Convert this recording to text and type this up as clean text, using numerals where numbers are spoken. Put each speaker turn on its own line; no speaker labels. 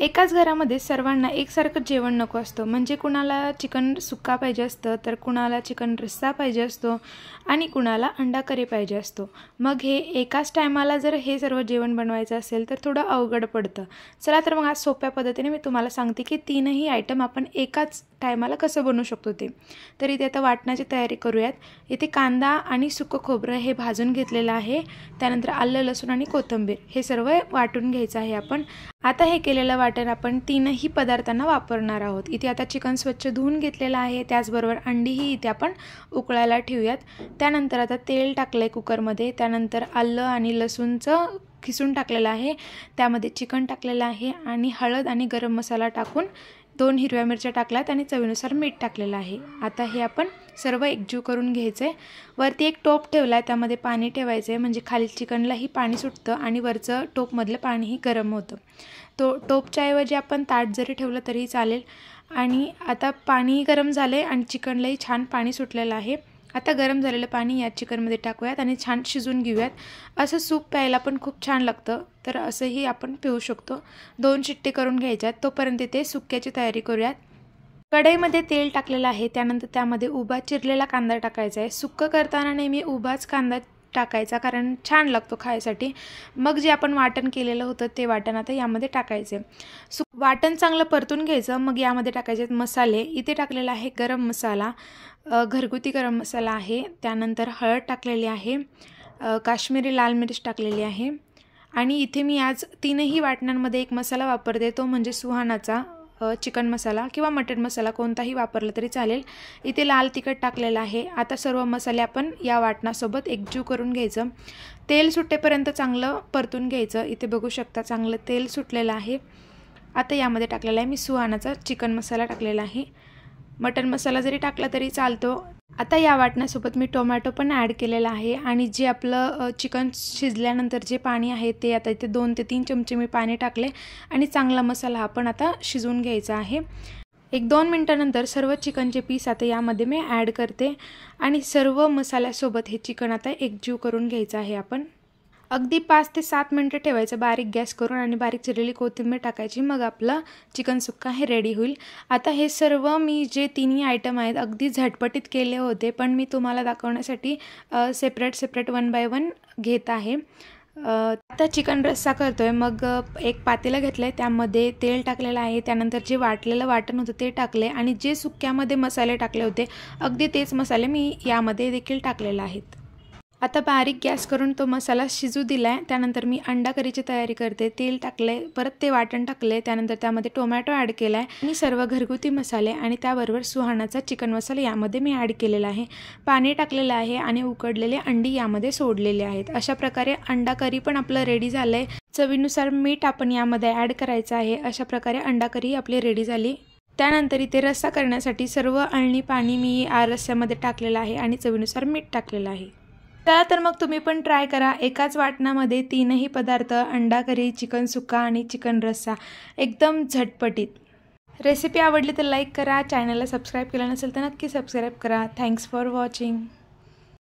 एकाच घरामध्ये सर्वांना एकसारखं जेवण नको असतं, म्हणजे कुणाला चिकन सुक्का पाहिजे असतं, तर कुणाला चिकन रस्सा पाहिजे असतो आणि कुणाला अंडा करी पाहिजे असतो। मग हे एकाच टायमाला जर हे सर्व जेवण बनवायचं असेल तर थोडं अवघड पडतं। चला तर मग आज सोप्या पद्धतीने मी तुम्हाला सांगते की तीनही आयटम आपण एकाच टायमाला कसं बनवू शकतो ते। तर इथे आता वाटणाची तयारी करूयात। इथे कांदा आणि सुकं खोबरं हे भाजून घेतलेलं आहे, त्यानंतर आलं लसूण आणि कोथिंबीर हे सर्व वाटून घ्यायचं आहे आपण। आता हे केलेलं वाटण आपण तीनही पदार्थांना वापरणार आहोत। इथे आता चिकन स्वच्छ धुवून घेतलेलं आहे, त्याचबरोबर अंडीही इथे आपण उकळायला ठेवूयात। त्यानंतर आता तेल टाकलंय कुकरमध्ये, त्यानंतर आलं आणि लसूणचं खिसून टाकलेलं आहे, त्यामध्ये चिकन टाकलेलं आहे आणि हळद आणि गरम मसाला टाकून 2 हिरव्या मिरच्या टाकल्यात आणि चवीनुसार मीठ टाकलेलं आहे। आता हे आपण सर्व एकजीव करून घ्यायचं आहे। वरती एक टोप ठेवला आहे, त्यामध्ये पाणी ठेवायचं आहे, म्हणजे खाली चिकनलाही पाणी सुटतं आणि वरचं टोपमधलं पाणीही गरम होतं। टोपच्या ऐवजी आपण ताट जरी ठेवलं तरी चालेल। आणि आता पाणी गरम झाले आणि चिकनलाही छान पाणी सुटलेलं आहे। आता गरम झालेलं पाणी या चिकनमध्ये टाकूयात आणि छान शिजवून घेऊयात। असं सूप प्यायला पण खूप छान लागतं, तर असंही आपण पिऊ शकतो। 2 शिट्टे करून घ्यायच्यात, तोपर्यंत ते सुक्याची तयारी करूयात। कढईमध्ये तेल टाकलेलं आहे, त्यानंतर त्यामध्ये उभा चिरलेला कांदा टाकायचा आहे। सुक्कं करताना नेहमी उभाच कांदा टाकायचा, कारण छान लागतो खायसाठी। मग जे आपण वाटण केलेलं होतं ते वाटण आता यामध्ये टाकायचे। वाटण चांगलं परतून घ्यायचं। मग यामध्ये टाकायचे मसाले। इथे टाकलेला आहे गरम मसाला, घरगुती गरम मसाला आहे, त्यानंतर हळद टाकलेली आहे, काश्मीरी लाल मिर्च टाकलेली आहे आणि इथे मी आज तीनही वाटणांमध्ये एक मसाला वापरते, तो म्हणजे सुहानाचा चिकन मसाला किंवा मटन मसाला कोणताही वापरला तरी चालेल। इथे लाल तिखट टाकलेलं आहे। आता सर्व मसाले आपण या वाटणासोबत एकजीव करून घ्यायचं। तेल सुटेपर्यंत चांगलं परतून घ्यायचं। इथे बघू शकता चांगलं तेल सुटलेलं आहे। आता यामध्ये टाकलेला आहे मी सुहानाचा चिकन मसाला टाकलेला आहे, मटन मसाला जरी टाकला तरी चालतो। आता या वाटणासोबत मी टोमॅटो पण ॲड केलेला आहे आणि जे आपलं चिकन शिजल्यानंतर जे पाणी आहे ते आता इथे 2 ते 3 चमचे मी पाणी टाकले आणि चांगला मसाला आपण आता शिजवून घ्यायचा आहे। 1-2 मिनिटानंतर सर्व चिकनचे पीस आता यामध्ये मी ॲड करते आणि सर्व मसाल्यासोबत हे चिकन आता एकजीव करून घ्यायचं आहे आपण। अगदी 5 ते 7 मिनिटं ठेवायचं बारीक गॅस करून आणि बारीक चिरलेली कोथिंबीर टाकायची, मग आपलं चिकन सुक्का हे रेडी होईल। आता हे सर्व मी जे तिन्ही आयटम आहेत अगदी झटपटीत केले होते, पण मी तुम्हाला दाखवण्यासाठी सेपरेट 1 बाय 1 घेत आहे। आता चिकन रस्सा करतोय। मग एक पातेलं घेतलं आहे, त्यामध्ये तेल टाकलेलं आहे, त्यानंतर जे वाटलेलं वाटण होतं ते टाकले आणि जे सुक्यामध्ये मसाले टाकले होते अगदी तेच मसाले मी यामध्ये देखील टाकलेले आहेत। आता बारीक गॅस करून तो मसाला शिजू दिला आहे। त्यानंतर मी अंडा करीची तयारी करते। तेल टाकले, परत ते वाटण टाकले, त्यानंतर त्यामध्ये टोमॅटो ॲड केला आहे आणि सर्व घरगुती मसाले आणि त्याबरोबर सुहानाचा चिकन मसाला यामध्ये मी ॲड केलेला आहे। पाणी टाकलेलं आहे आणि उकडलेले अंडी यामध्ये सोडलेले आहेत। अशा प्रकारे अंडा करी पण आपलं रेडी झालं आहे। चवीनुसार मीठ आपण यामध्ये ॲड करायचं आहे। अशा प्रकारे अंडा करी आपली रेडी झाली। त्यानंतर इथे रस्सा करण्यासाठी सर्व अळणी पाणी मी रस्स्यामध्ये टाकलेलं आहे आणि चवीनुसार मीठ टाकलेलं आहे। चला तर मग तुम्ही पण ट्राय करा। एकाच वाटणामध्ये तीनही पदार्थ, अंडा करी, चिकन सुक्का आणि चिकन रस्सा, एकदम झटपटीत। रेसिपी आवडली तर लाईक करा, चॅनलला सबस्क्राईब केलं नसेल तर नक्की सबस्क्राईब करा। Thanks for watching.